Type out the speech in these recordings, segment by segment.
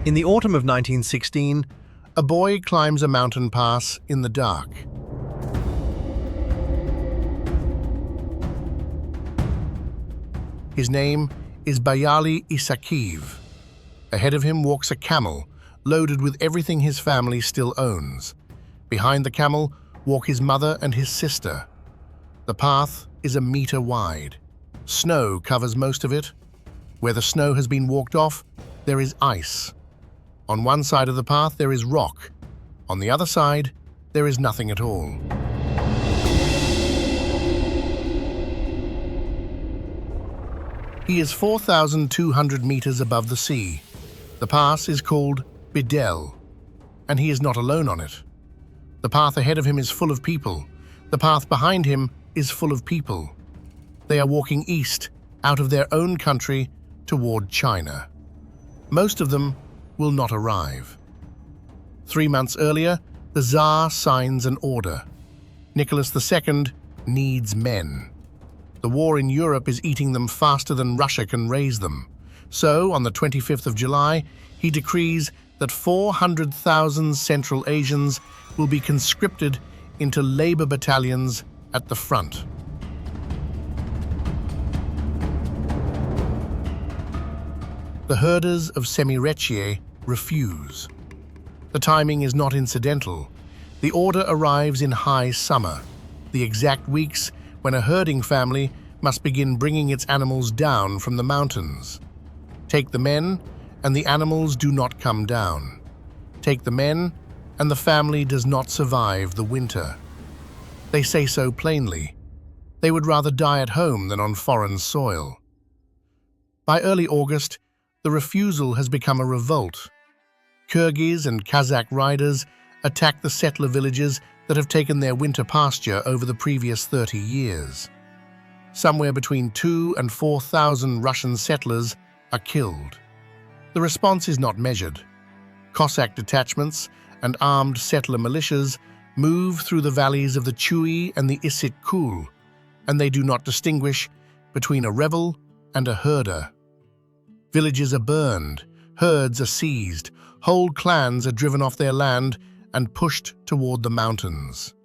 In the autumn of 1916, A boy climbs a mountain pass in the dark. His name is Bayali Issyk-Kul. Ahead of him walks a camel, loaded with everything his family still owns. Behind the camel walk his mother and his sister. The path is a meter wide. Snow covers most of it. Where the snow has been walked off, there is ice. On one side of the path there is rock. On the other side, there is nothing at all. He is 4,200 meters above the sea. The pass is called Bidel, and he is not alone on it. The path ahead of him is full of people. The path behind him is full of people. They are walking east, out of their own country, toward China. Most of them will not arrive. 3 months earlier, the Tsar signs an order. Nicholas II needs men. The war in Europe is eating them faster than Russia can raise them. So, on the 25th of July, he decrees that 400,000 Central Asians will be conscripted into labor battalions at the front. The herders of Semirechye refuse. The timing is not incidental. The order arrives in high summer, the exact weeks when a herding family must begin bringing its animals down from the mountains. Take the men, and the animals do not come down. Take the men, and the family does not survive the winter. They say so plainly. They would rather die at home than on foreign soil. By early August, the refusal has become a revolt. Kyrgyz and Kazakh riders attack the settler villages that have taken their winter pasture over the previous 30 years. Somewhere between 2,000 and 4,000 Russian settlers are killed. The response is not measured. Cossack detachments and armed settler militias move through the valleys of the Chui and the Issyk-Kul, and they do not distinguish between a rebel and a herder. Villages are burned, herds are seized, whole clans are driven off their land and pushed toward the mountains.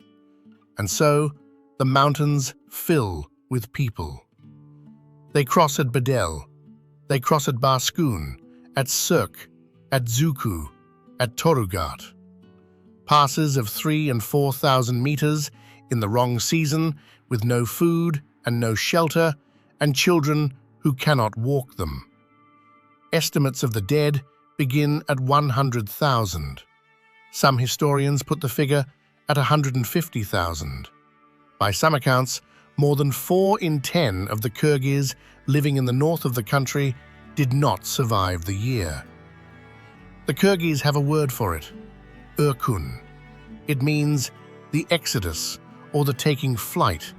And so, the mountains fill with people. They cross at Bedel, they cross at Barskun, at Sirk, at Zuku, at Torugat. Passes of 3,000 and 4,000 meters in the wrong season, with no food and no shelter, and children who cannot walk them. Estimates of the dead begin at 100,000. Some historians put the figure at 150,000. By some accounts, more than 4 in 10 of the Kyrgyz living in the north of the country did not survive the year. The Kyrgyz have a word for it, Urkun. It means the exodus or the taking flight,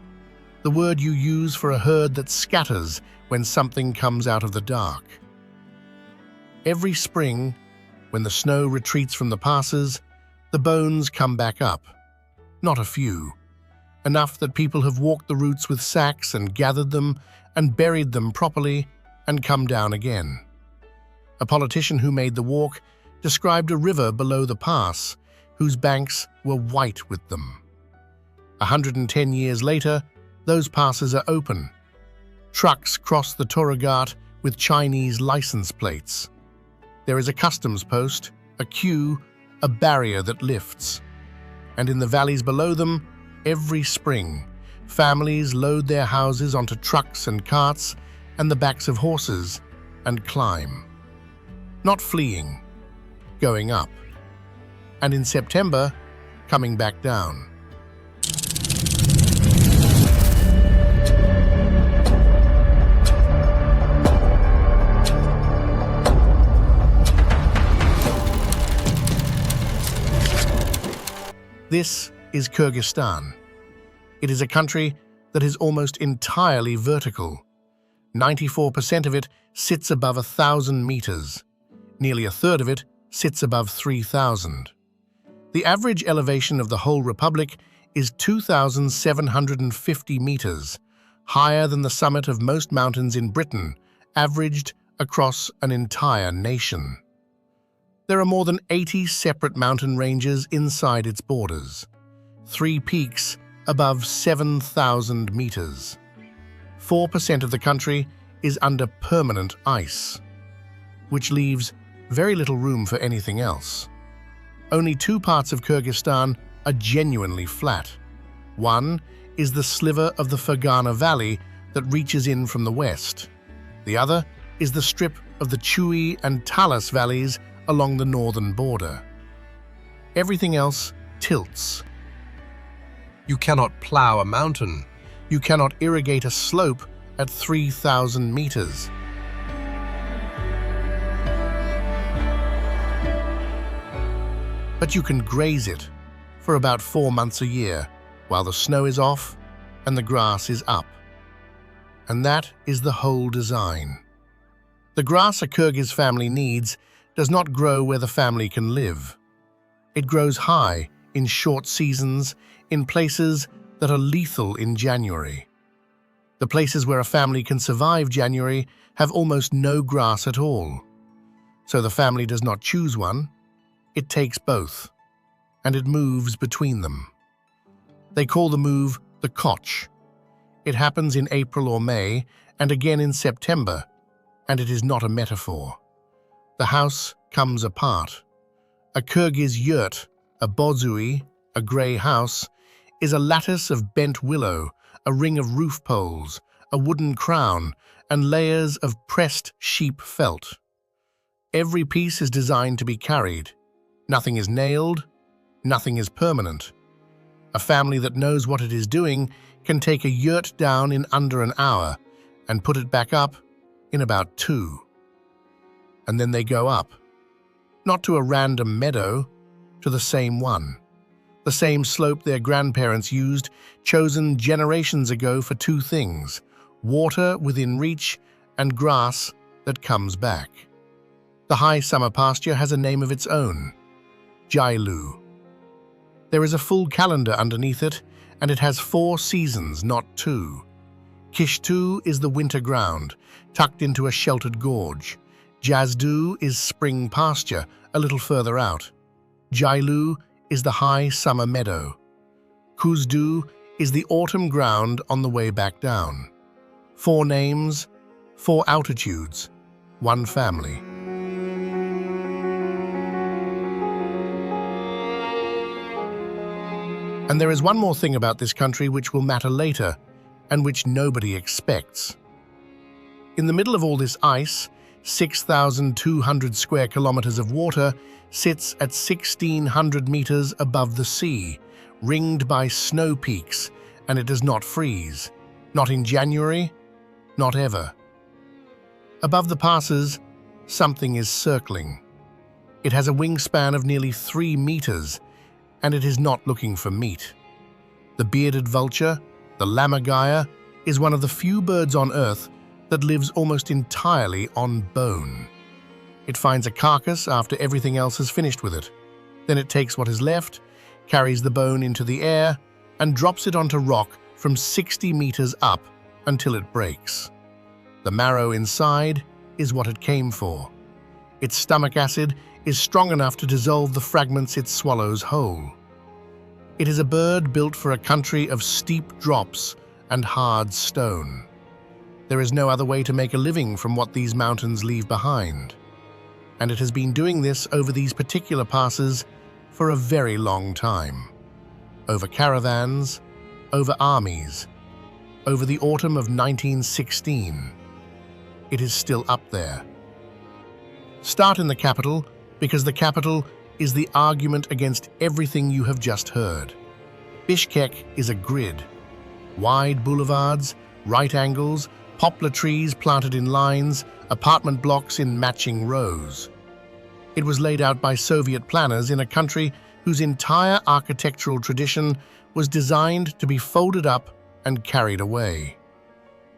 the word you use for a herd that scatters when something comes out of the dark. Every spring, when the snow retreats from the passes, the bones come back up. Not a few. Enough that people have walked the routes with sacks and gathered them and buried them properly and come down again. A politician who made the walk described a river below the pass whose banks were white with them. 110 years later, those passes are open. Trucks cross the Torugat with Chinese license plates. There is a customs post, a queue, a barrier that lifts. And in the valleys below them, every spring, families load their houses onto trucks and carts and the backs of horses and climb. Not fleeing, going up. And in September, coming back down. This is Kyrgyzstan. It is a country that is almost entirely vertical. 94% of it sits above 1,000 meters. Nearly a third of it sits above 3,000. The average elevation of the whole republic is 2,750 meters, higher than the summit of most mountains in Britain, averaged across an entire nation. There are more than 80 separate mountain ranges inside its borders, 3 peaks above 7,000 meters. 4% of the country is under permanent ice, which leaves very little room for anything else. Only 2 parts of Kyrgyzstan are genuinely flat. One is the sliver of the Fergana Valley that reaches in from the west. The other is the strip of the Chui and Talas valleys along the northern border. Everything else tilts. You cannot plow a mountain. You cannot irrigate a slope at 3,000 meters. But you can graze it for about 4 months a year while the snow is off and the grass is up. And that is the whole design. The grass a Kyrgyz family needs does not grow where the family can live. It grows high in short seasons in places that are lethal in January. The places where a family can survive January have almost no grass at all. So the family does not choose one, it takes both, and it moves between them. They call the move the koch. It happens in April or May, and again in September, and it is not a metaphor. The house comes apart. A Kyrgyz yurt, a bozui, a grey house, is a lattice of bent willow, a ring of roof poles, a wooden crown, and layers of pressed sheep felt. Every piece is designed to be carried. Nothing is nailed, nothing is permanent. A family that knows what it is doing can take a yurt down in under an hour and put it back up in about 2. And then they go up, not to a random meadow, to the same one. The same slope their grandparents used, chosen generations ago for 2 things: water within reach and grass that comes back. The high summer pasture has a name of its own: Jailu. There is a full calendar underneath it, and it has 4 seasons, not 2. Kishtu is the winter ground, tucked into a sheltered gorge. Jazdu is spring pasture, a little further out. Jailu is the high summer meadow. Kuzdu is the autumn ground on the way back down. 4 names, 4 altitudes, 1 family. And there is one more thing about this country which will matter later, and which nobody expects. In the middle of all this ice, 6,200 square kilometers of water sits at 1,600 meters above the sea, ringed by snow peaks, and it does not freeze. Not in January, not ever. Above the passes, something is circling. It has a wingspan of nearly 3 meters, and it is not looking for meat. The bearded vulture, the lammergeier, is one of the few birds on Earth that lives almost entirely on bone. It finds a carcass after everything else has finished with it. Then it takes what is left, carries the bone into the air, and drops it onto rock from 60 meters up until it breaks. The marrow inside is what it came for. Its stomach acid is strong enough to dissolve the fragments it swallows whole. It is a bird built for a country of steep drops and hard stone. There is no other way to make a living from what these mountains leave behind. And it has been doing this over these particular passes for a very long time. Over caravans, over armies, over the autumn of 1916. It is still up there. Start in the capital, because the capital is the argument against everything you have just heard. Bishkek is a grid. Wide boulevards, right angles, poplar trees planted in lines, apartment blocks in matching rows. It was laid out by Soviet planners in a country whose entire architectural tradition was designed to be folded up and carried away.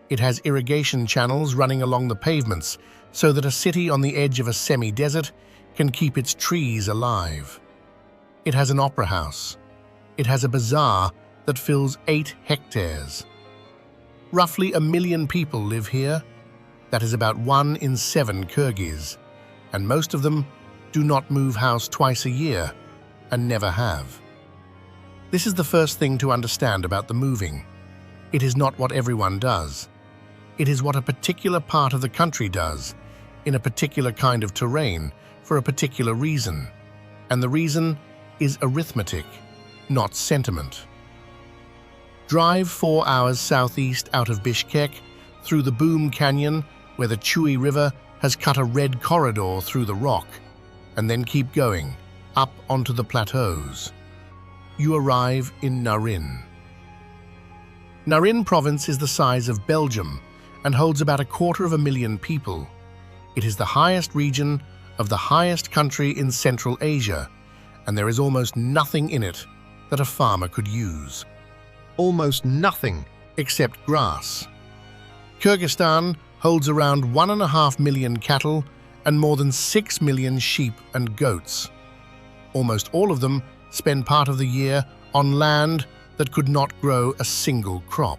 It has irrigation channels running along the pavements so that a city on the edge of a semi-desert can keep its trees alive. It has an opera house. It has a bazaar that fills 8 hectares. Roughly 1 million people live here. That is about 1 in 7 Kyrgyz, and most of them do not move house twice a year and never have. This is the first thing to understand about the moving. It is not what everyone does. It is what a particular part of the country does, in a particular kind of terrain, for a particular reason. And the reason is arithmetic, not sentiment. Drive 4 hours southeast out of Bishkek, through the Boom Canyon, where the Chui River has cut a red corridor through the rock, and then keep going, up onto the plateaus. You arrive in Narin. Narin province is the size of Belgium and holds about 250,000 people. It is the highest region of the highest country in Central Asia, and there is almost nothing in it that a farmer could use. Almost nothing. Except grass. Kyrgyzstan holds around 1.5 million cattle and more than 6 million sheep and goats. Almost all of them spend part of the year on land that could not grow a single crop.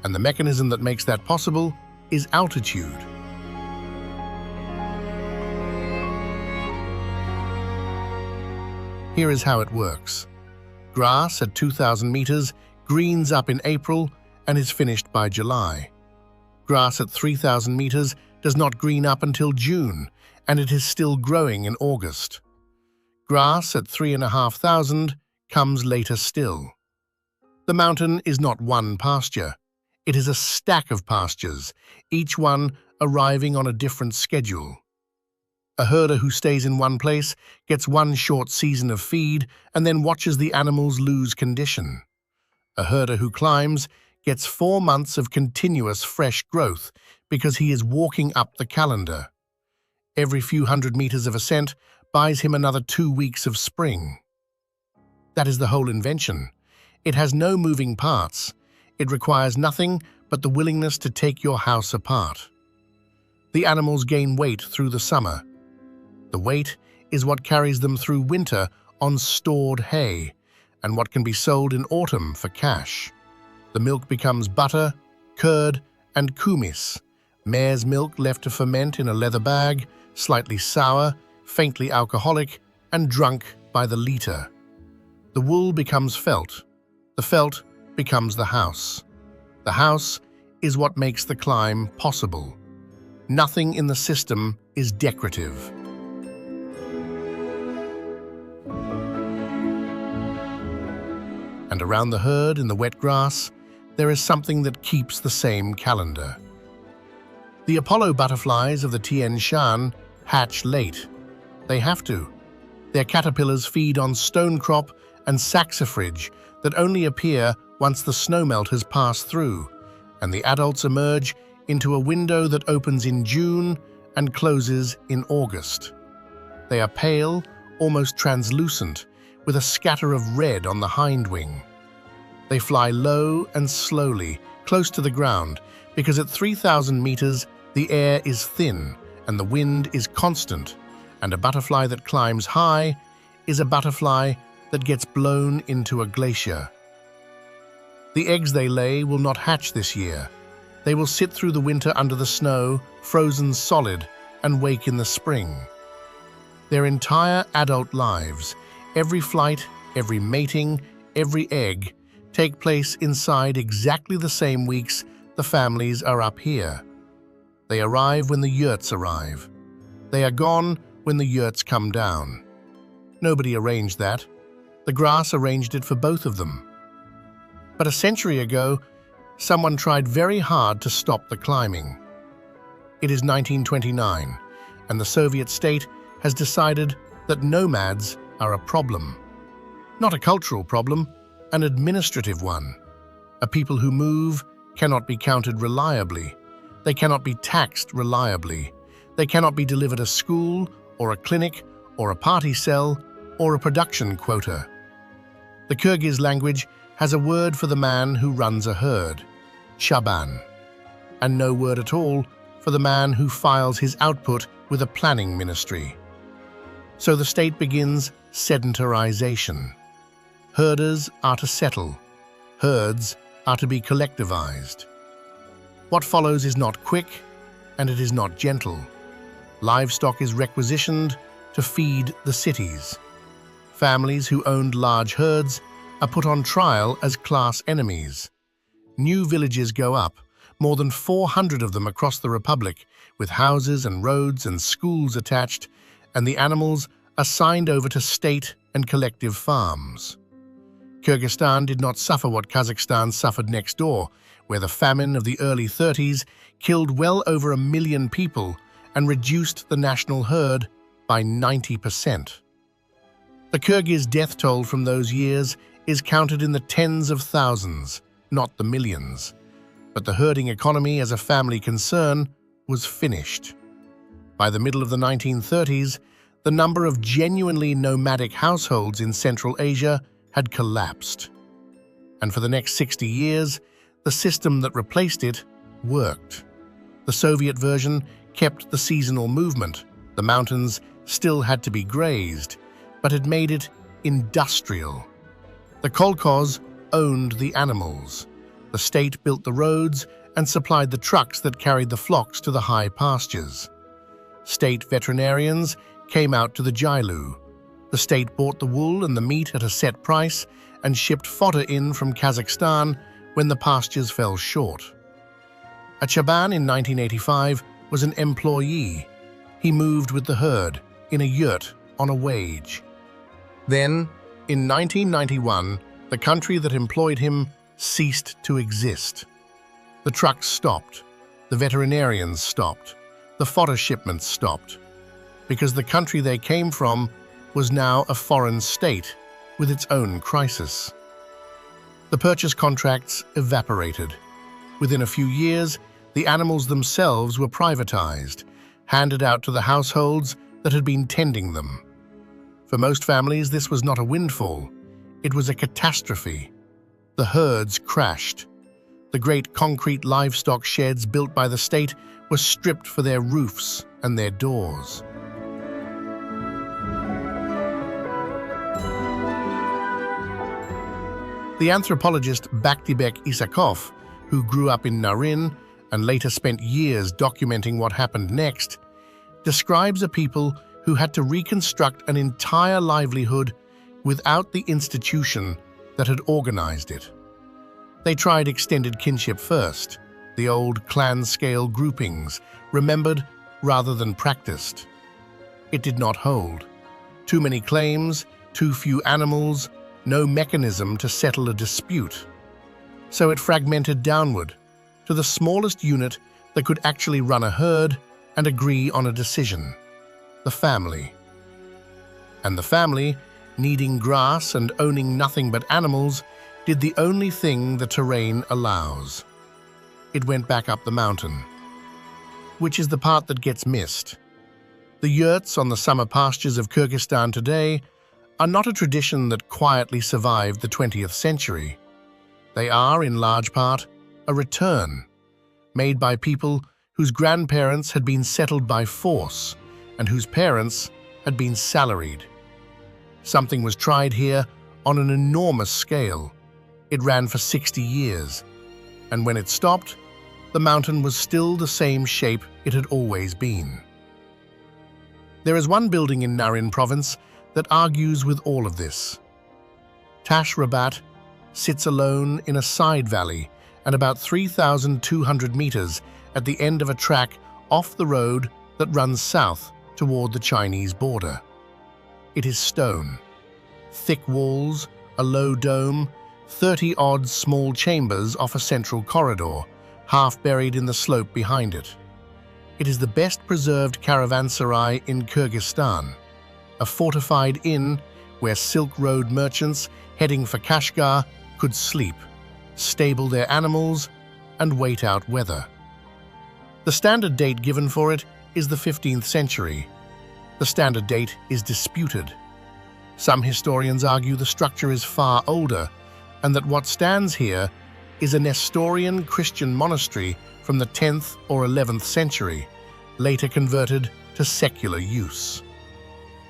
And the mechanism that makes that possible is altitude. Here is how it works. Grass at 2,000 meters greens up in April and is finished by July. Grass at 3,000 meters does not green up until June, and it is still growing in August. Grass at 3,500 comes later still. The mountain is not one pasture. It is a stack of pastures, each one arriving on a different schedule. A herder who stays in one place gets one short season of feed and then watches the animals lose condition. A herder who climbs gets 4 months of continuous fresh growth because he is walking up the calendar. Every few hundred meters of ascent buys him another 2 weeks of spring. That is the whole invention. It has no moving parts. It requires nothing but the willingness to take your house apart. The animals gain weight through the summer. The weight is what carries them through winter on stored hay, and what can be sold in autumn for cash. The milk becomes butter, curd, and kumis, mare's milk left to ferment in a leather bag, slightly sour, faintly alcoholic, and drunk by the liter. The wool becomes felt. The felt becomes the house. The house is what makes the climb possible. Nothing in the system is decorative. And around the herd in the wet grass, there is something that keeps the same calendar. The Apollo butterflies of the Tian Shan hatch late. They have to. Their caterpillars feed on stonecrop and saxifrage that only appear once the snowmelt has passed through, and the adults emerge into a window that opens in June and closes in August. They are pale, almost translucent, with a scatter of red on the hind wing. They fly low and slowly, close to the ground, because at 3,000 meters the air is thin and the wind is constant, and a butterfly that climbs high is a butterfly that gets blown into a glacier. The eggs they lay will not hatch this year. They will sit through the winter under the snow, frozen solid, and wake in the spring. Their entire adult lives, every flight, every mating, every egg, take place inside exactly the same weeks the families are up here. They arrive when the yurts arrive. They are gone when the yurts come down. Nobody arranged that. The grass arranged it for both of them. But a century ago, someone tried very hard to stop the climbing. It is 1929, and the Soviet state has decided that nomads are a problem. Not a cultural problem, an administrative one. A people who move cannot be counted reliably. They cannot be taxed reliably. They cannot be delivered a school, or a clinic, or a party cell, or a production quota. The Kyrgyz language has a word for the man who runs a herd, chaban, and no word at all for the man who files his output with a planning ministry. So the state begins sedentarization. Herders are to settle. Herds are to be collectivized. What follows is not quick, and it is not gentle. Livestock is requisitioned, to feed the cities. Families who owned large herds are put on trial as class enemies. New villages go up, more than 400 of them across the Republic, with houses and roads and schools attached, and the animals are signed over to state and collective farms. Kyrgyzstan did not suffer what Kazakhstan suffered next door, where the famine of the early 30s killed well over 1 million people and reduced the national herd by 90%. The Kyrgyz death toll from those years is counted in the tens of thousands, not the millions. But the herding economy as a family concern was finished. By the middle of the 1930s, the number of genuinely nomadic households in Central Asia had collapsed. And for the next 60 years, the system that replaced it worked. The Soviet version kept the seasonal movement. The mountains still had to be grazed, but had made it industrial. The kolkhoz owned the animals. The state built the roads and supplied the trucks that carried the flocks to the high pastures. State veterinarians came out to the Jailu. The state bought the wool and the meat at a set price and shipped fodder in from Kazakhstan when the pastures fell short. A Chaban in 1985 was an employee. He moved with the herd in a yurt on a wage. Then, in 1991, the country that employed him ceased to exist. The trucks stopped, the veterinarians stopped, the fodder shipments stopped, because the country they came from was now a foreign state with its own crisis. The purchase contracts evaporated. Within a few years, the animals themselves were privatized, handed out to the households that had been tending them. For most families, this was not a windfall. It was a catastrophe. The herds crashed. The great concrete livestock sheds built by the state were stripped for their roofs and their doors. The anthropologist Baktibek Isakov, who grew up in Narin and later spent years documenting what happened next, describes a people who had to reconstruct an entire livelihood without the institution that had organized it. They tried extended kinship first, the old clan-scale groupings, remembered rather than practiced. It did not hold. Too many claims, too few animals, no mechanism to settle a dispute. So it fragmented downward to the smallest unit that could actually run a herd and agree on a decision: the family. And the family, needing grass and owning nothing but animals, did the only thing the terrain allows. It went back up the mountain, which is the part that gets missed. The yurts on the summer pastures of Kyrgyzstan today are not a tradition that quietly survived the 20th century. They are, in large part, a return, made by people whose grandparents had been settled by force and whose parents had been salaried. Something was tried here on an enormous scale. It ran for 60 years, and when it stopped, the mountain was still the same shape it had always been. There is one building in Narin province that argues with all of this. Tash Rabat sits alone in a side valley and about 3,200 meters at the end of a track off the road that runs south toward the Chinese border. It is stone, thick walls, a low dome, 30-odd small chambers off a central corridor, half buried in the slope behind it. It is the best preserved caravanserai in Kyrgyzstan, a fortified inn where Silk Road merchants heading for Kashgar could sleep, stable their animals, and wait out weather. The standard date given for it is the 15th century. The standard date is disputed. Some historians argue the structure is far older, and that what stands here is a Nestorian Christian monastery from the 10th or 11th century, later converted to secular use.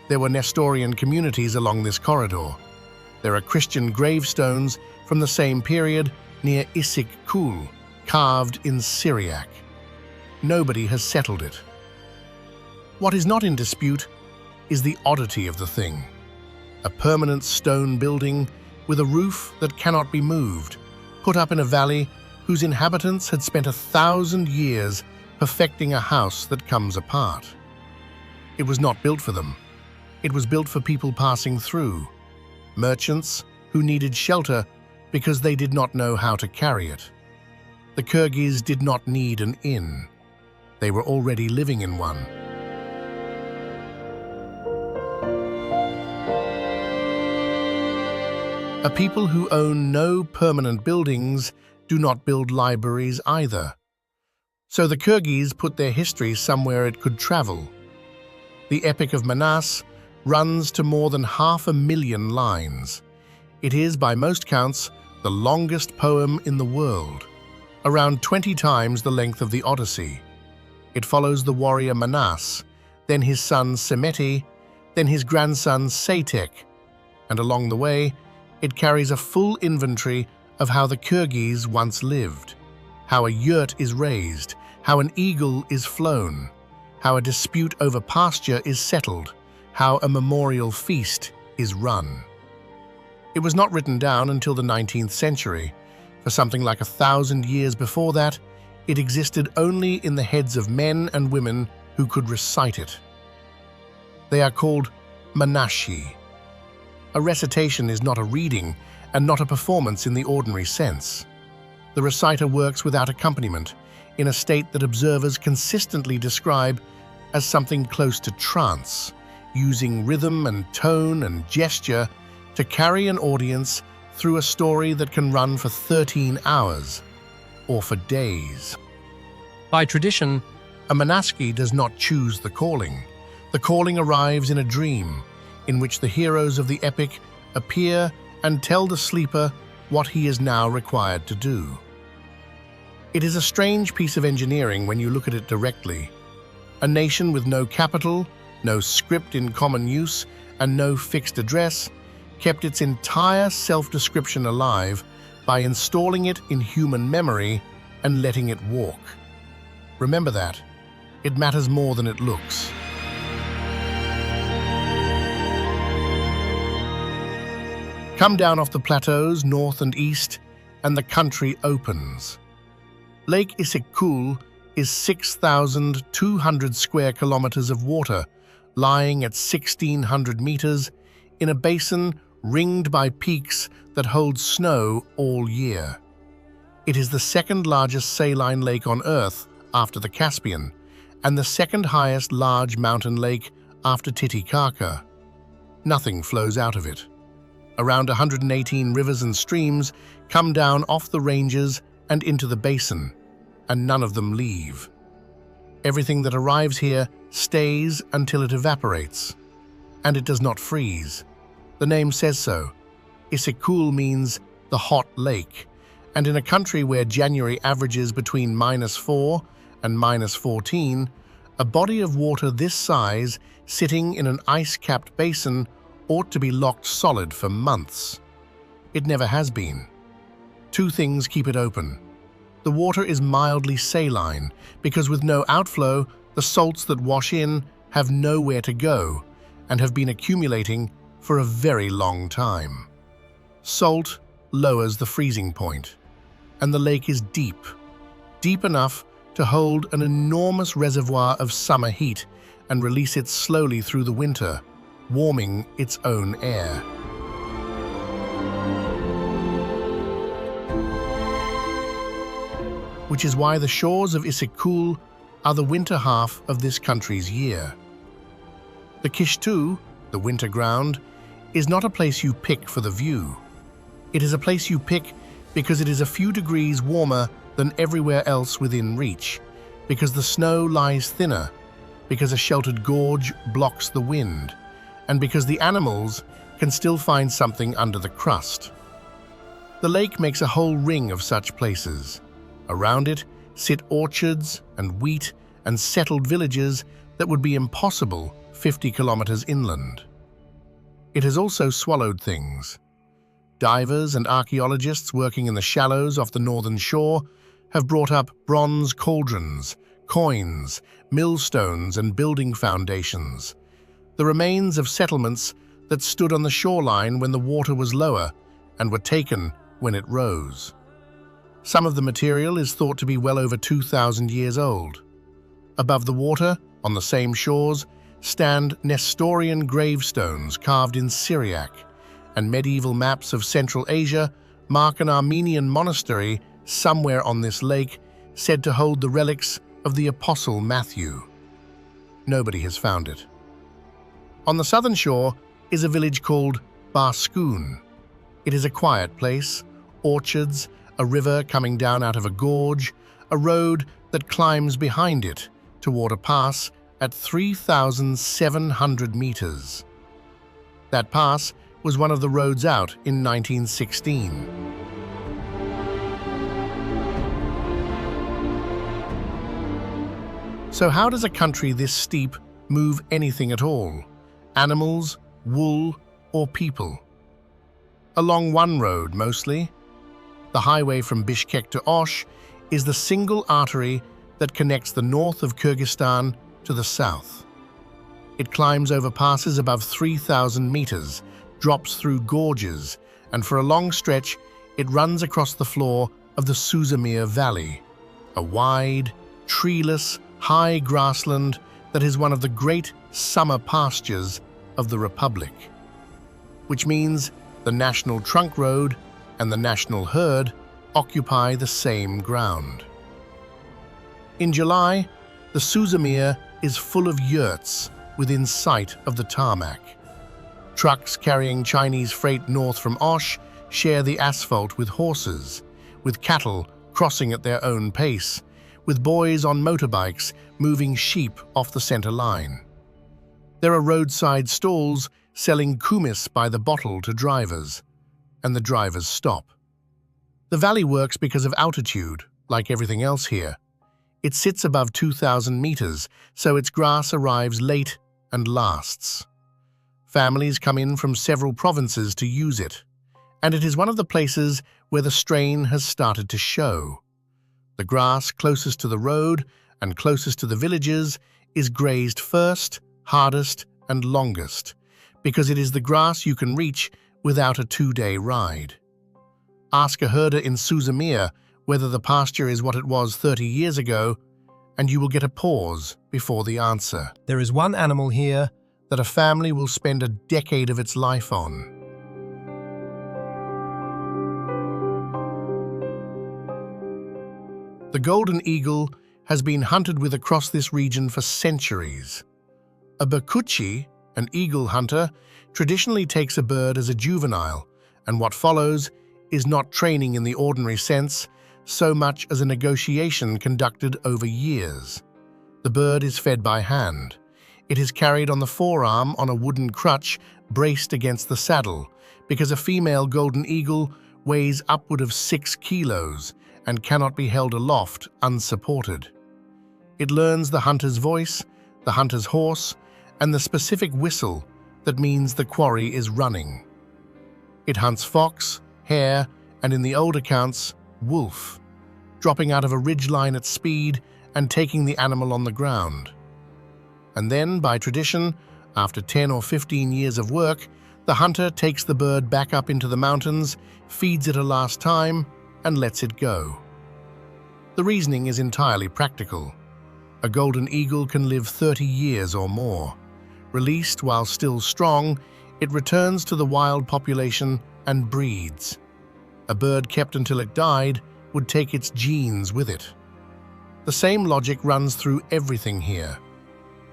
There were Nestorian communities along this corridor. There are Christian gravestones from the same period near Issyk-Kul, carved in Syriac. Nobody has settled it. What is not in dispute is the oddity of the thing. A permanent stone building with a roof that cannot be moved, put up in a valley whose inhabitants had spent 1,000 years perfecting a house that comes apart. It was not built for them. It was built for people passing through, merchants who needed shelter because they did not know how to carry it. The Kyrgyz did not need an inn. They were already living in one. A people who own no permanent buildings do not build libraries either. So the Kyrgyz put their history somewhere it could travel. The Epic of Manas runs to more than 500,000 lines. It is, by most counts, the longest poem in the world, around 20 times the length of the Odyssey. It follows the warrior Manas, then his son Semeti, then his grandson Saitek, and along the way, it carries a full inventory of how the Kyrgyz once lived, how a yurt is raised, how an eagle is flown, how a dispute over pasture is settled, how a memorial feast is run. It was not written down until the 19th century. For something like 1,000 years before that, it existed only in the heads of men and women who could recite it. They are called manashi. A recitation is not a reading and not a performance in the ordinary sense. The reciter works without accompaniment, in a state that observers consistently describe as something close to trance, using rhythm and tone and gesture to carry an audience through a story that can run for 13 hours or for days. By tradition, A manaski does not choose the calling. The calling arrives in a dream, in which the heroes of the epic appear and tell the sleeper what he is now required to do. It is a strange piece of engineering when you look at it directly. A nation with no capital, no script in common use, and no fixed address kept its entire self-description alive by installing it in human memory and letting it walk. Remember that. It matters more than it looks. Come down off the plateaus, north and east, and the country opens. Lake Issyk-Kul is 6,200 square kilometers of water, lying at 1,600 meters in a basin ringed by peaks that hold snow all year. It is the second largest saline lake on Earth after the Caspian, and the second highest large mountain lake after Titicaca. Nothing flows out of it. Around 118 rivers and streams come down off the ranges and into the basin, and none of them leave. Everything that arrives here stays until it evaporates, and it does not freeze. The name says so. Issyk-Kul means the hot lake, and in a country where January averages between -4 and -14, a body of water this size sitting in an ice-capped basin ought to be locked solid for months. It never has been. Two things keep it open. The water is mildly saline because with no outflow, the salts that wash in have nowhere to go and have been accumulating for a very long time. Salt lowers the freezing point, and the lake is deep, deep enough to hold an enormous reservoir of summer heat and release it slowly through the winter, warming its own air. Which is why the shores of Issyk-Kul are the winter half of this country's year. The Kishtu, the winter ground, is not a place you pick for the view. It is a place you pick because it is a few degrees warmer than everywhere else within reach, because the snow lies thinner, because a sheltered gorge blocks the wind, and because the animals can still find something under the crust. The lake makes a whole ring of such places. Around it sit orchards and wheat and settled villages that would be impossible 50 kilometers inland. It has also swallowed things. Divers and archaeologists working in the shallows off the northern shore have brought up bronze cauldrons, coins, millstones and building foundations. the remains of settlements that stood on the shoreline when the water was lower and were taken when it rose. Some of the material is thought to be well over 2,000 years old. Above the water, on the same shores, stand Nestorian gravestones carved in Syriac, and medieval maps of Central Asia mark an Armenian monastery somewhere on this lake said to hold the relics of the Apostle Matthew. Nobody has found it. On the southern shore is a village called Barskoon. It is a quiet place, orchards, a river coming down out of a gorge, a road that climbs behind it toward a pass at 3,700 meters. That pass was one of the roads out in 1916. So how does a country this steep move anything at all? Animals, wool, or people? Along one road, mostly. The highway from Bishkek to Osh is the single artery that connects the north of Kyrgyzstan to the south. It climbs over passes above 3,000 meters, drops through gorges, and for a long stretch, it runs across the floor of the Suzamir Valley, a wide, treeless, high grassland that is one of the great summer pastures of the Republic, which means the National Trunk Road and the National Herd occupy the same ground. In July, the Suzamir is full of yurts within sight of the tarmac. Trucks carrying Chinese freight north from Osh share the asphalt with horses, with cattle crossing at their own pace, with boys on motorbikes moving sheep off the center line. There are roadside stalls selling kumis by the bottle to drivers, and the drivers stop. The valley works because of altitude, like everything else here. It sits above 2,000 meters, so its grass arrives late and lasts. Families come in from several provinces to use it, and it is one of the places where the strain has started to show. The grass closest to the road and closest to the villages is grazed first, hardest, and longest, because it is the grass you can reach without a 2-day ride. Ask a herder in Suzamir whether the pasture is what it was 30 years ago, and you will get a pause before the answer. There is one animal here that a family will spend a decade of its life on. The golden eagle has been hunted with across this region for centuries. A bakuchi, an eagle hunter, traditionally takes a bird as a juvenile, and what follows is not training in the ordinary sense, so much as a negotiation conducted over years. The bird is fed by hand. It is carried on the forearm on a wooden crutch braced against the saddle, because a female golden eagle weighs upward of 6 kilos and cannot be held aloft unsupported. It learns the hunter's voice, the hunter's horse, and the specific whistle that means the quarry is running. It hunts fox, hare, and in the old accounts, wolf, dropping out of a ridgeline at speed and taking the animal on the ground. And then, by tradition, after 10 or 15 years of work, the hunter takes the bird back up into the mountains, feeds it a last time, and lets it go. The reasoning is entirely practical. A golden eagle can live 30 years or more. Released while still strong, it returns to the wild population and breeds. A bird kept until it died would take its genes with it. The same logic runs through everything here.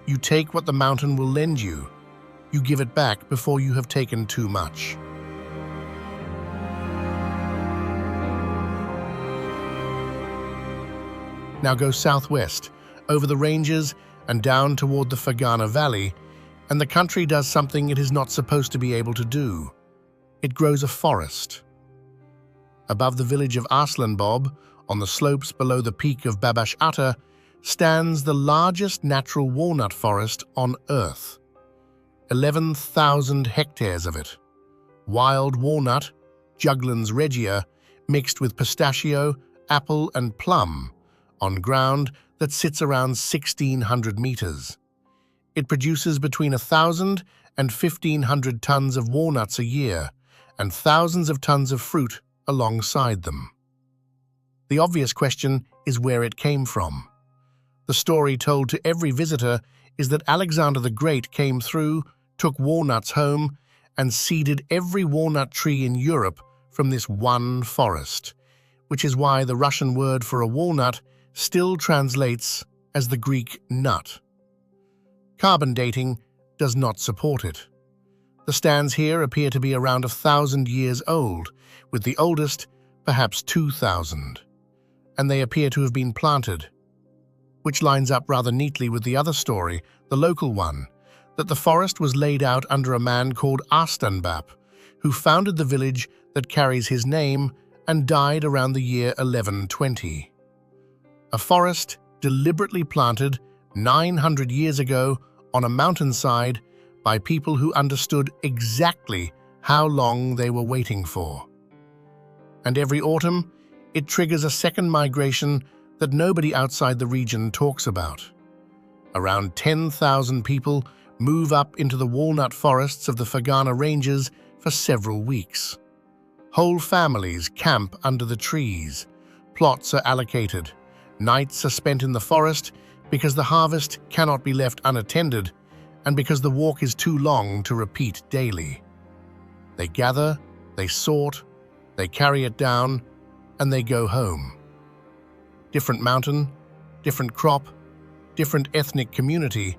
You take what the mountain will lend you. You give it back before you have taken too much. Now go southwest, over the ranges and down toward the Fergana Valley, and the country does something it is not supposed to be able to do. It grows a forest. Above the village of Arslanbob, on the slopes below the peak of Babash Ata, stands the largest natural walnut forest on Earth. 11,000 hectares of it. Wild walnut, Juglans regia, mixed with pistachio, apple and plum, on ground that sits around 1,600 meters. It produces between 1,000 and 1,500 tons of walnuts a year, and thousands of tons of fruit alongside them. The obvious question is where it came from. The story told to every visitor is that Alexander the Great came through, took walnuts home, and seeded every walnut tree in Europe from this one forest, which is why the Russian word for a walnut still translates as the Greek nut. Carbon dating does not support it. The stands here appear to be around 1,000 years old, with the oldest perhaps 2,000, and they appear to have been planted, which lines up rather neatly with the other story, the local one, that the forest was laid out under a man called Arstanbap, who founded the village that carries his name and died around the year 1120. A forest deliberately planted 900 years ago on a mountainside by people who understood exactly how long they were waiting for. And every autumn, it triggers a second migration that nobody outside the region talks about. Around 10,000 people move up into the walnut forests of the Fergana Ranges for several weeks. Whole families camp under the trees. Plots are allocated. Nights are spent in the forest because the harvest cannot be left unattended and because the walk is too long to repeat daily. They gather, they sort, they carry it down, and they go home. Different mountain, different crop, different ethnic community.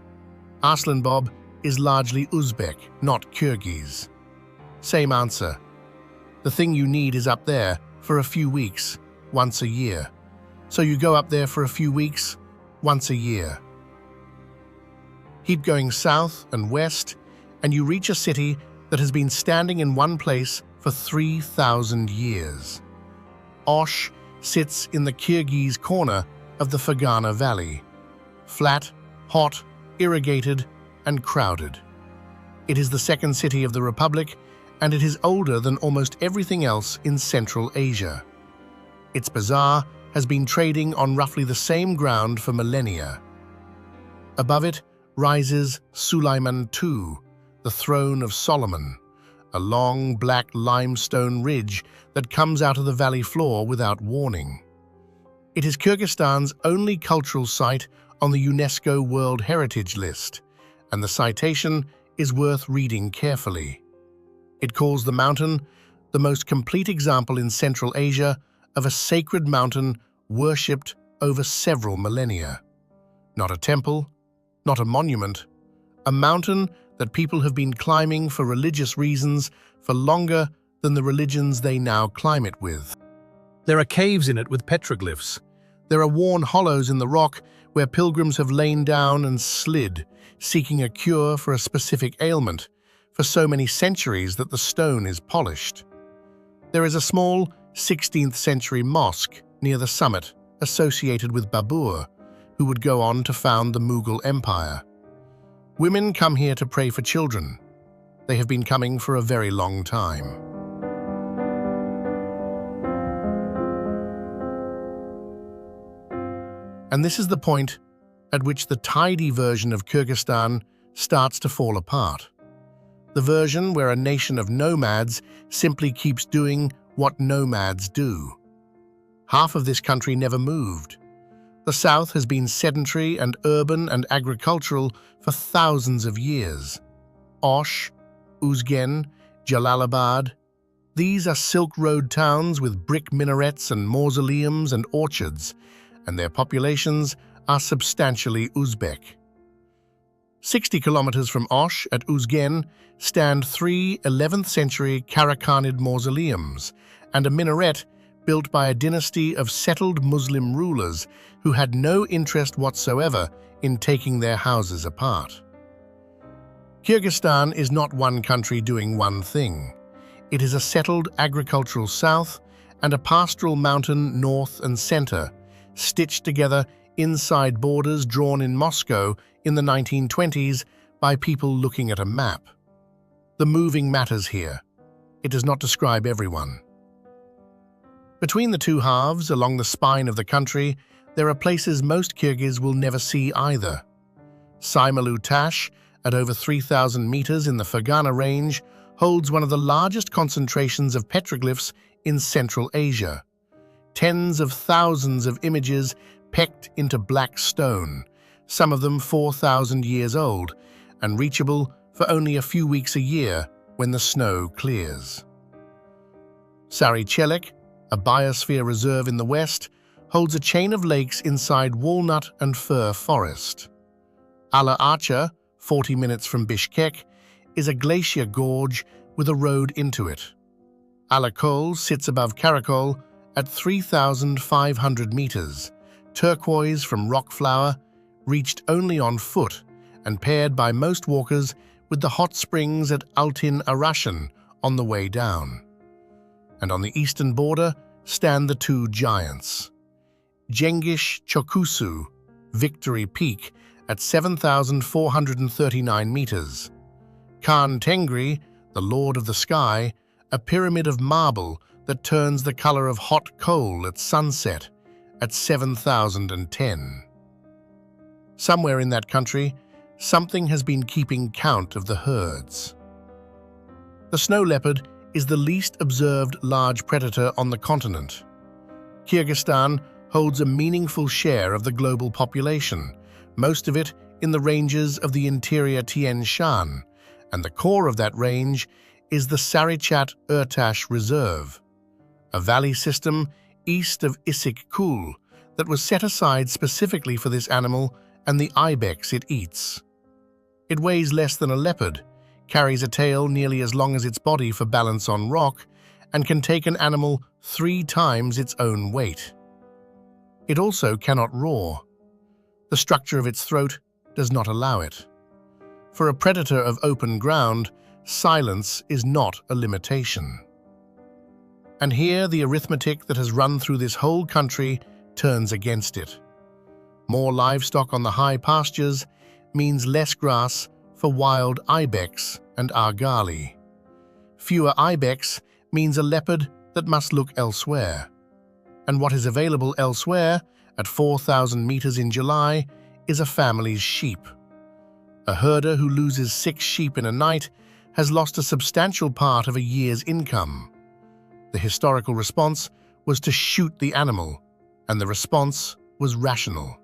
Arslanbob is largely Uzbek, not Kyrgyz. Same answer. The thing you need is up there for a few weeks, once a year. So you go up there for a few weeks, once a year. Keep going south and west, and you reach a city that has been standing in one place for 3,000 years. Osh sits in the Kyrgyz corner of the Fergana Valley. Flat, hot, irrigated, and crowded. It is the second city of the Republic, and it is older than almost everything else in Central Asia. Its bazaar has been trading on roughly the same ground for millennia. Above it rises Suleiman II, the throne of Solomon, a long black limestone ridge that comes out of the valley floor without warning. It is Kyrgyzstan's only cultural site on the UNESCO World Heritage List, and the citation is worth reading carefully. It calls the mountain the most complete example in Central Asia of a sacred mountain worshipped over several millennia. Not a temple, not a monument, a mountain that people have been climbing for religious reasons for longer than the religions they now climb it with. There are caves in it with petroglyphs. There are worn hollows in the rock where pilgrims have lain down and slid, seeking a cure for a specific ailment, for so many centuries that the stone is polished. There is a small 16th century mosque near the summit associated with Babur, who would go on to found the Mughal Empire. Women come here to pray for children. They have been coming for a very long time. And this is the point at which the tidy version of Kyrgyzstan starts to fall apart. The version where a nation of nomads simply keeps doing what nomads do. Half of this country never moved. The south has been sedentary and urban and agricultural for thousands of years. Osh, Uzgen, Jalalabad, these are Silk Road towns with brick minarets and mausoleums and orchards, and their populations are substantially Uzbek. 60 kilometers from Osh at Uzgen stand three 11th century Karakhanid mausoleums and a minaret built by a dynasty of settled Muslim rulers who had no interest whatsoever in taking their houses apart. Kyrgyzstan is not one country doing one thing. It is a settled agricultural south and a pastoral mountain north and center, stitched together inside borders drawn in Moscow in the 1920s by people looking at a map. The moving matters here. It does not describe everyone. Between the two halves, along the spine of the country, there are places most Kyrgyz will never see either. Saimalu Tash, at over 3,000 meters in the Fergana Range, holds one of the largest concentrations of petroglyphs in Central Asia. Tens of thousands of images pecked into black stone, some of them 4,000 years old, and reachable for only a few weeks a year when the snow clears. Sari-Chelek, a biosphere reserve in the west, holds a chain of lakes inside walnut and fir forest. Ala Archa, 40 minutes from Bishkek, is a glacier gorge with a road into it. Issyk-Kul sits above Karakol at 3,500 meters, turquoise from rock flour, reached only on foot and paired by most walkers with the hot springs at Altin Arashan on the way down. And on the eastern border stand the two giants. Jengish Chokusu, Victory Peak, at 7,439 meters. Khan Tengri, the Lord of the Sky, a pyramid of marble that turns the color of hot coal at sunset, at 7,010. Somewhere in that country, something has been keeping count of the herds. The snow leopard is the least observed large predator on the continent. Kyrgyzstan holds a meaningful share of the global population, most of it in the ranges of the interior Tian Shan, and the core of that range is the Sarichat-Urtash Reserve, a valley system east of Issyk-Kul that was set aside specifically for this animal and the ibex it eats. It weighs less than a leopard, carries a tail nearly as long as its body for balance on rock, and can take an animal 3 times its own weight. It also cannot roar. The structure of its throat does not allow it. For a predator of open ground, silence is not a limitation. And here the arithmetic that has run through this whole country turns against it. More livestock on the high pastures means less grass for wild ibex and argali. Fewer ibex means a leopard that must look elsewhere. And what is available elsewhere, at 4,000 meters in July, is a family's sheep. A herder who loses 6 sheep in a night has lost a substantial part of a year's income. The historical response was to shoot the animal, and the response was rational.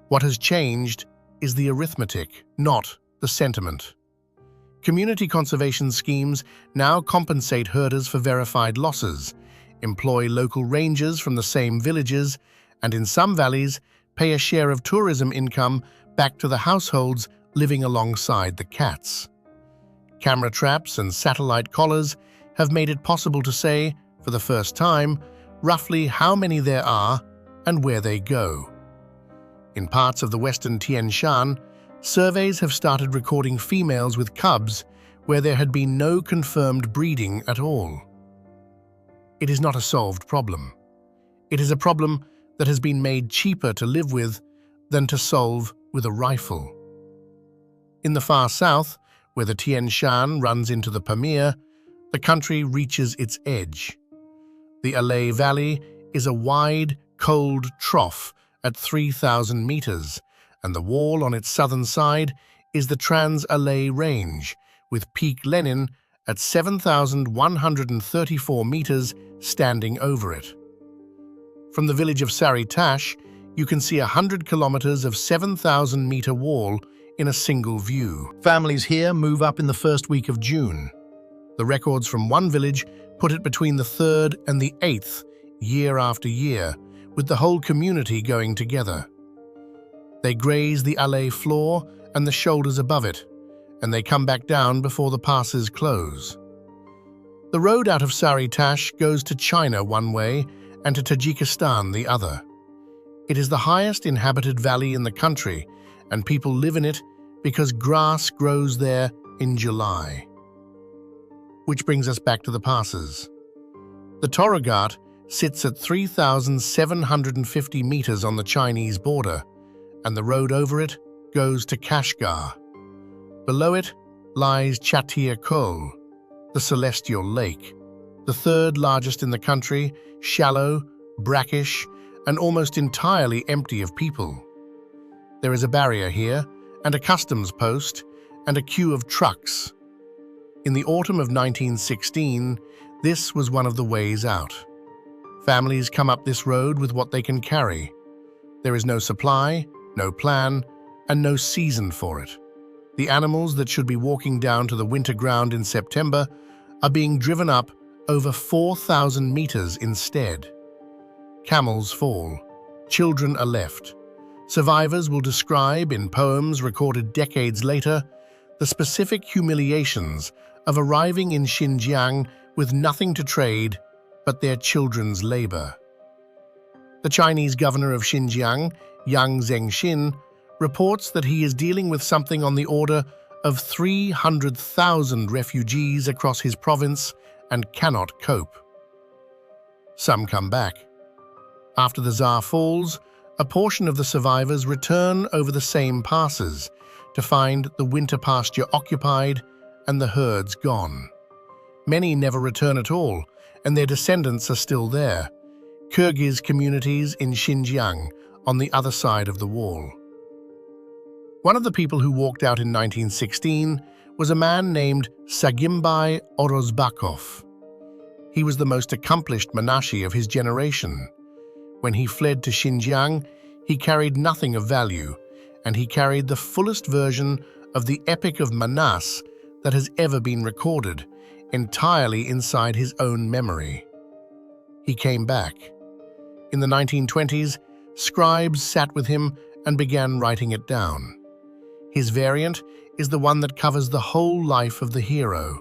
What has changed is the arithmetic, not the sentiment. Community conservation schemes now compensate herders for verified losses, employ local rangers from the same villages, and in some valleys pay a share of tourism income back to the households living alongside the cats. Camera traps and satellite collars have made it possible to say, for the first time, roughly how many there are and where they go. In parts of the western Tian Shan, surveys have started recording females with cubs where there had been no confirmed breeding at all. It is not a solved problem. It is a problem that has been made cheaper to live with than to solve with a rifle. In the far south, where the Tian Shan runs into the Pamir, the country reaches its edge. The Alay Valley is a wide, cold trough at 3,000 meters, and the wall on its southern side is the Trans-Alay Range, with Peak Lenin at 7,134 meters standing over it. From the village of Sari-Tash, you can see 100 kilometers of 7,000-meter wall in a single view. Families here move up in the first week of June. The records from one village put it between the 3rd and the 8th, year after year, with the whole community going together. They graze the Alay floor and the shoulders above it, and they come back down before the passes close. The road out of Sari-Tash goes to China one way and to Tajikistan the other. It is the highest inhabited valley in the country, and people live in it because grass grows there in July. Which brings us back to the passes. The Toragat sits at 3,750 meters on the Chinese border, and the road over it goes to Kashgar. Below it lies Issyk-Kul, the Celestial Lake, the 3rd largest in the country, shallow, brackish, and almost entirely empty of people. There is a barrier here, and a customs post, and a queue of trucks. In the autumn of 1916, this was one of the ways out. Families come up this road with what they can carry. There is no supply, no plan, and no season for it. The animals that should be walking down to the winter ground in September are being driven up over 4,000 meters instead. Camels fall. Children are left. Survivors will describe, in poems recorded decades later, the specific humiliations of arriving in Xinjiang with nothing to trade but their children's labor. The Chinese governor of Xinjiang, Yang Zhengxin, reports that he is dealing with something on the order of 300,000 refugees across his province and cannot cope. Some come back. After the Tsar falls, a portion of the survivors return over the same passes to find the winter pasture occupied and the herds gone. Many never return at all, and their descendants are still there, Kyrgyz communities in Xinjiang on the other side of the wall. One of the people who walked out in 1916 was a man named Sagimbai Orozbakov. He was the most accomplished Manashi of his generation. When he fled to Xinjiang, he carried nothing of value, and he carried the fullest version of the Epic of Manas that has ever been recorded, entirely inside his own memory. He came back. In the 1920s, scribes sat with him and began writing it down. His variant is the one that covers the whole life of the hero.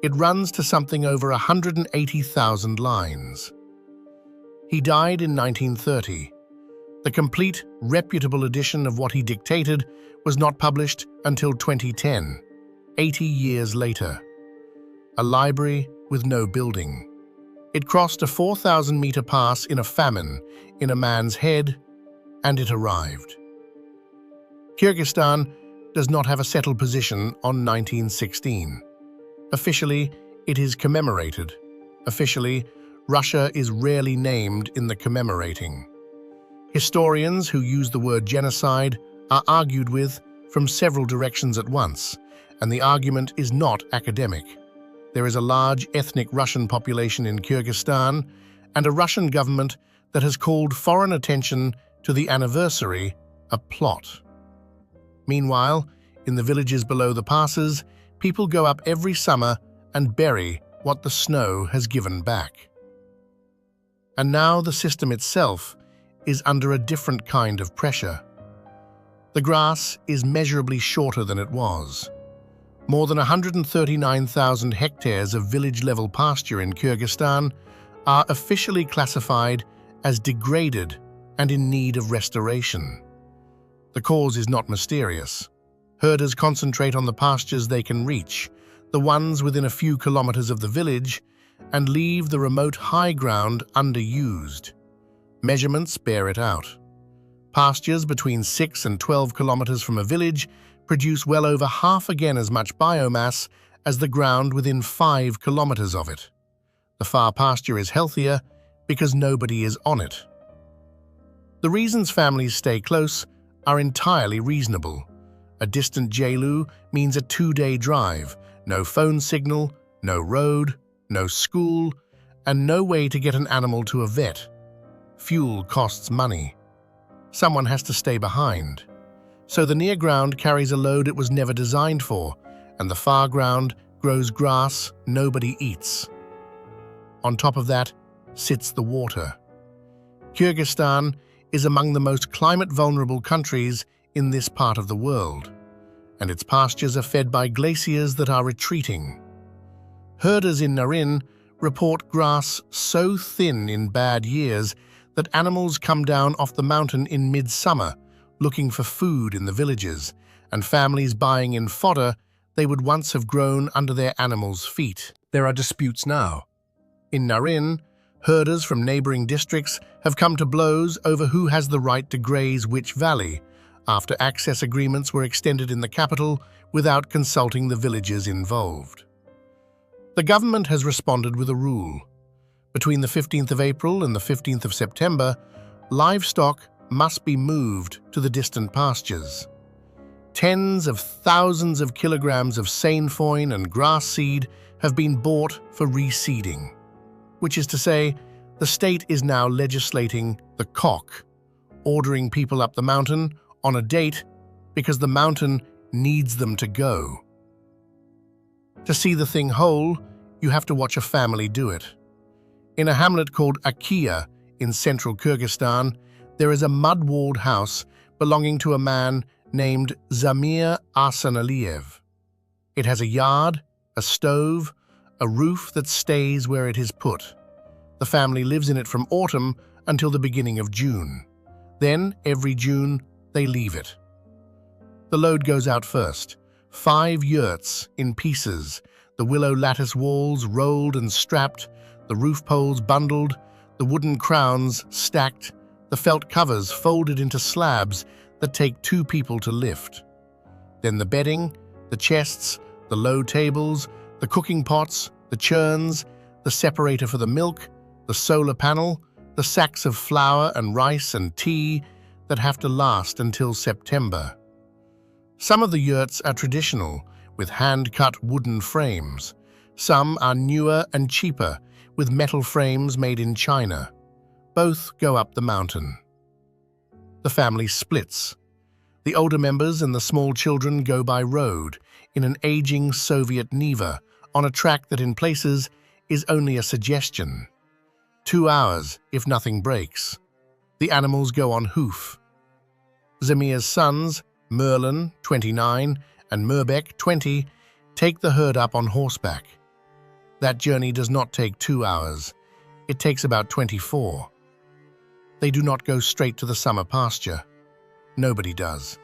It runs to something over 180,000 lines. He died in 1930. The complete, reputable edition of what he dictated was not published until 2010, 80 years later. A library with no building. It crossed a 4,000-meter pass in a famine, in a man's head, and it arrived. Kyrgyzstan does not have a settled position on 1916. Officially, it is commemorated. Officially, Russia is rarely named in the commemorating. Historians who use the word genocide are argued with from several directions at once, and the argument is not academic. There is a large ethnic Russian population in Kyrgyzstan and a Russian government that has called foreign attention to the anniversary a plot. Meanwhile, in the villages below the passes, people go up every summer and bury what the snow has given back. And now the system itself is under a different kind of pressure. The grass is measurably shorter than it was. More than 139,000 hectares of village-level pasture in Kyrgyzstan are officially classified as degraded and in need of restoration. The cause is not mysterious. Herders concentrate on the pastures they can reach, the ones within a few kilometers of the village, and leave the remote high ground underused. Measurements bear it out. Pastures between 6 and 12 kilometers from a village produce well over half again as much biomass as the ground within 5 kilometers of it. The far pasture is healthier because nobody is on it. The reasons families stay close are entirely reasonable. A distant Jailu means a 2-day drive, no phone signal, no road, no school, and no way to get an animal to a vet. Fuel costs money. Someone has to stay behind. So the near ground carries a load it was never designed for, and the far ground grows grass nobody eats. On top of that sits the water. Kyrgyzstan is among the most climate-vulnerable countries in this part of the world, and its pastures are fed by glaciers that are retreating. Herders in Narin report grass so thin in bad years that animals come down off the mountain in midsummer looking for food in the villages, and families buying in fodder they would once have grown under their animals' feet. There are disputes now. In Narin, herders from neighboring districts have come to blows over who has the right to graze which valley, after access agreements were extended in the capital without consulting the villages involved. The government has responded with a rule. Between the 15th of April and the 15th of September, livestock must be moved to the distant pastures. Tens of thousands of kilograms of sainfoin and grass seed have been bought for reseeding, which is to say, the state is now legislating the cock, ordering people up the mountain on a date because the mountain needs them to go. To see the thing whole, you have to watch a family do it. In a hamlet called Akia in central Kyrgyzstan, there is a mud-walled house belonging to a man named Zamir Arsanaliyev. It has a yard, a stove, a roof that stays where it is put. The family lives in it from autumn until the beginning of June. Then, every June, they leave it. The load goes out first. 5 yurts in pieces, the willow lattice walls rolled and strapped, the roof poles bundled, the wooden crowns stacked, the felt covers folded into slabs that take 2 people to lift. Then the bedding, the chests, the low tables, the cooking pots, the churns, the separator for the milk, the solar panel, the sacks of flour and rice and tea that have to last until September. Some of the yurts are traditional, with hand-cut wooden frames. Some are newer and cheaper, with metal frames made in China. Both go up the mountain. The family splits. The older members and the small children go by road, in an aging Soviet Neva, on a track that in places is only a suggestion. 2 hours, if nothing breaks. The animals go on hoof. Zamir's sons, Merlin, 29, and Murbek, 20, take the herd up on horseback. That journey does not take 2 hours. It takes about 24. They do not go straight to the summer pasture. Nobody does.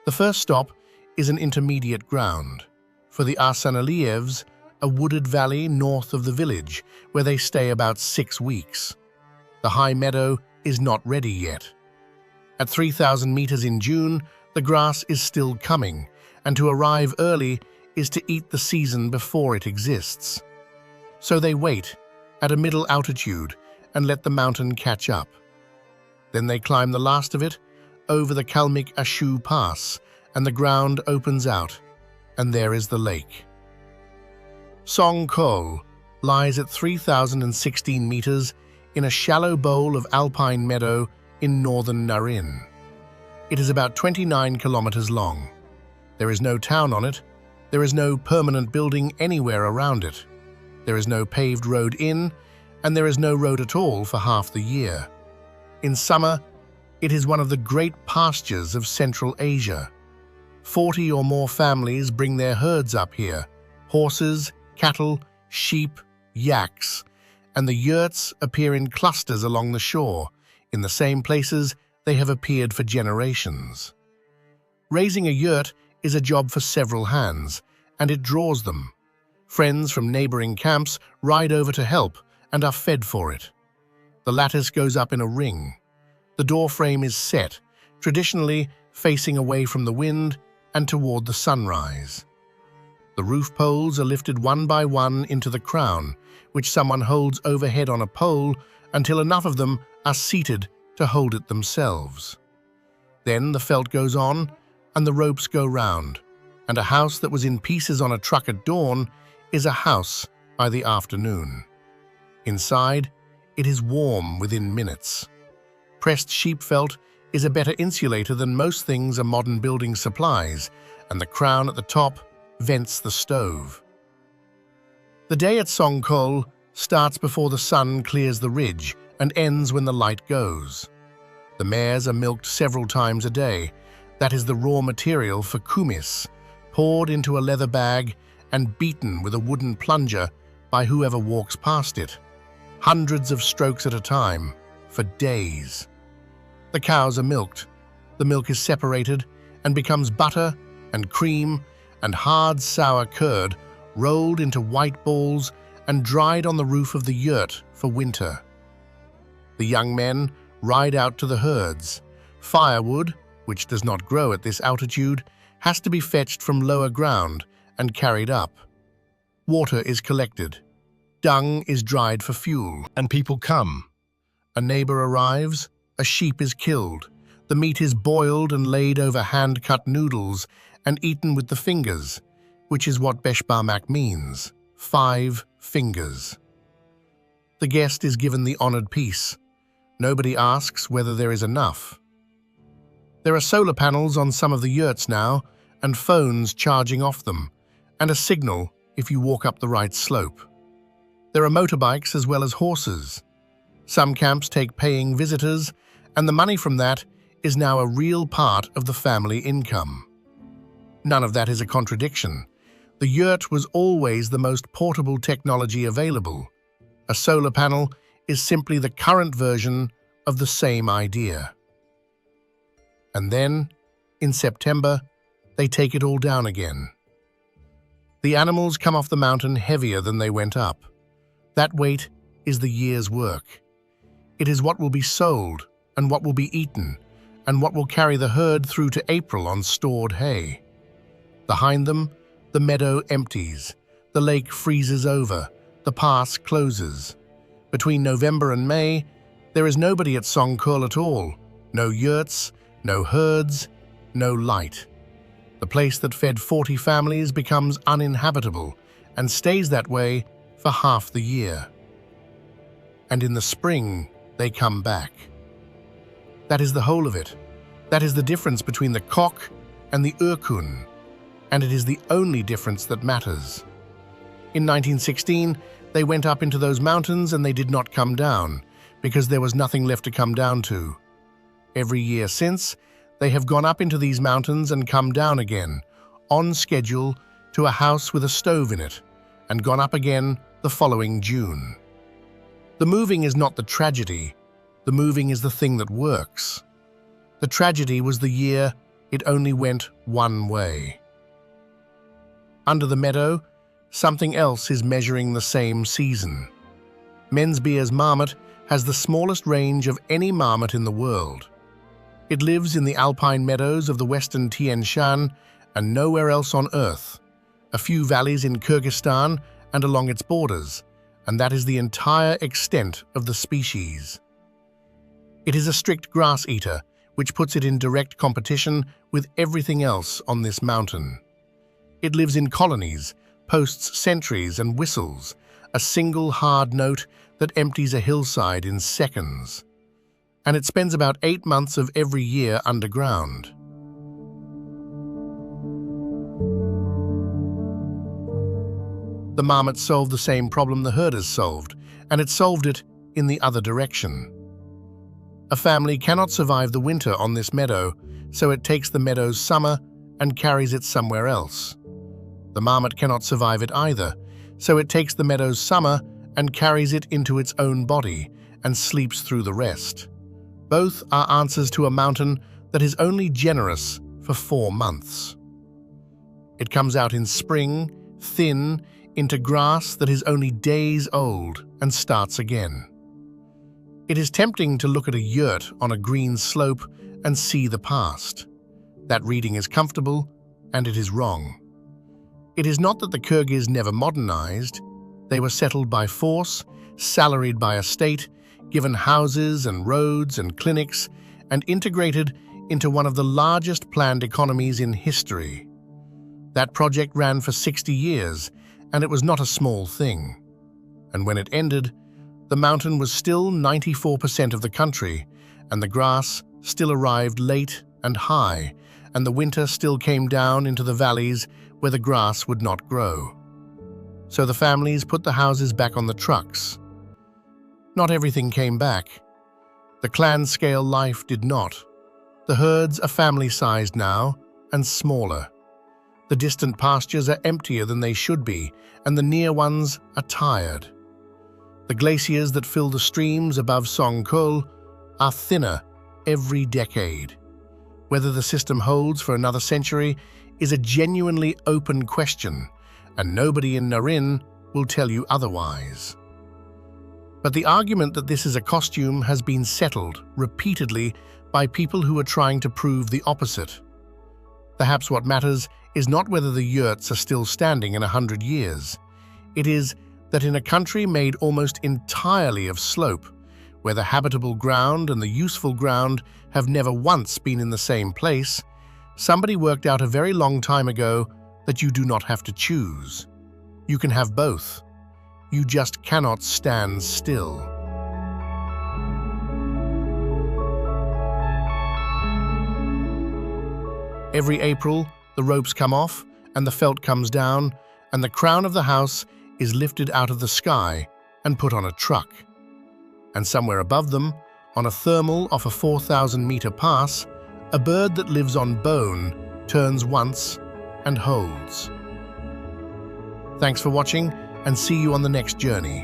The first stop is an intermediate ground. For the Arsanaliyevs, a wooded valley north of the village, where they stay about 6 weeks. The high meadow is not ready yet. At 3,000 meters in June, the grass is still coming, and to arrive early is to eat the season before it exists. So they wait, at a middle altitude, and let the mountain catch up. Then they climb the last of it, over the Kalmyk Ashu Pass, and the ground opens out, and there is the lake. Song-Kul lies at 3,016 meters in a shallow bowl of alpine meadow in northern Narin. It is about 29 kilometers long. There is no town on it. There is no permanent building anywhere around it. There is no paved road in, and there is no road at all for half the year. In summer, it is one of the great pastures of Central Asia. 40 or more families bring their herds up here, horses, cattle, sheep, yaks, and the yurts appear in clusters along the shore, in the same places they have appeared for generations. Raising a yurt is a job for several hands, and it draws them. Friends from neighboring camps ride over to help and are fed for it. The lattice goes up in a ring. The door frame is set, traditionally facing away from the wind and toward the sunrise. The roof poles are lifted one by one into the crown, which someone holds overhead on a pole until enough of them are seated to hold it themselves. Then the felt goes on and the ropes go round, and a house that was in pieces on a truck at dawn is a house by the afternoon. Inside, it is warm within minutes. Pressed sheep felt is a better insulator than most things a modern building supplies, and the crown at the top vents the stove. The day at Song-Kul starts before the sun clears the ridge and ends when the light goes. The mares are milked several times a day. That is the raw material for kumis, poured into a leather bag and beaten with a wooden plunger by whoever walks past it. Hundreds of strokes at a time, for days. The cows are milked. The milk is separated and becomes butter and cream and hard sour curd rolled into white balls and dried on the roof of the yurt for winter. The young men ride out to the herds. Firewood, which does not grow at this altitude, has to be fetched from lower ground and carried up. Water is collected. Dung is dried for fuel, and people come. A neighbor arrives, a sheep is killed. The meat is boiled and laid over hand-cut noodles and eaten with the fingers, which is what beshbarmak means, 5 fingers. The guest is given the honored piece. Nobody asks whether there is enough. There are solar panels on some of the yurts now, and phones charging off them, and a signal if you walk up the right slope. There are motorbikes as well as horses. Some camps take paying visitors, and the money from that is now a real part of the family income. None of that is a contradiction. The yurt was always the most portable technology available. A solar panel is simply the current version of the same idea. And then, in September, they take it all down again. The animals come off the mountain heavier than they went up. That weight is the year's work. It is what will be sold, and what will be eaten, and what will carry the herd through to April on stored hay. Behind them, the meadow empties, the lake freezes over, the pass closes. Between November and May, there is nobody at Song-Kul at all. No yurts, no herds, no light. The place that fed 40 families becomes uninhabitable and stays that way for half the year. And in the spring, they come back. That is the whole of it. That is the difference between the Kok and the Urkun, and it is the only difference that matters. In 1916, they went up into those mountains and they did not come down, because there was nothing left to come down to. Every year since, they have gone up into these mountains and come down again, on schedule, to a house with a stove in it, and gone up again the following June. The moving is not the tragedy, the moving is the thing that works. The tragedy was the year it only went one way. Under the meadow, something else is measuring the same season. Mensbeer's marmot has the smallest range of any marmot in the world. It lives in the alpine meadows of the western Tian Shan and nowhere else on Earth, a few valleys in Kyrgyzstan and along its borders, and that is the entire extent of the species. It is a strict grass eater, which puts it in direct competition with everything else on this mountain. It lives in colonies, posts sentries and whistles, a single hard note that empties a hillside in seconds. And it spends about 8 months of every year underground. The marmot solved the same problem the herders solved, and it solved it in the other direction. A family cannot survive the winter on this meadow, so it takes the meadow's summer and carries it somewhere else. The marmot cannot survive it either, so it takes the meadow's summer and carries it into its own body and sleeps through the rest. Both are answers to a mountain that is only generous for 4 months. It comes out in spring, thin, into grass that is only days old and starts again. It is tempting to look at a yurt on a green slope and see the past. That reading is comfortable, and it is wrong. It is not that the Kyrgyz never modernized. They were settled by force, salaried by a state, given houses and roads and clinics, and integrated into one of the largest planned economies in history. That project ran for 60 years, and it was not a small thing. And when it ended, the mountain was still 94% of the country, and the grass still arrived late and high, and the winter still came down into the valleys where the grass would not grow. So the families put the houses back on the trucks. Not everything came back. The clan-scale life did not. The herds are family-sized now and smaller. The distant pastures are emptier than they should be, and the near ones are tired. The glaciers that fill the streams above Song-Kul are thinner every decade. Whether the system holds for another century is a genuinely open question, and nobody in Narin will tell you otherwise. But the argument that this is a costume has been settled repeatedly by people who are trying to prove the opposite. Perhaps what matters is not whether the yurts are still standing in 100 years. It is that in a country made almost entirely of slope, where the habitable ground and the useful ground have never once been in the same place, somebody worked out a very long time ago that you do not have to choose. You can have both. You just cannot stand still. Every April, the ropes come off and the felt comes down, and the crown of the house is lifted out of the sky and put on a truck. And somewhere above them, on a thermal off a 4,000-meter pass, a bird that lives on bone turns once and holds. Thanks for watching, and see you on the next journey.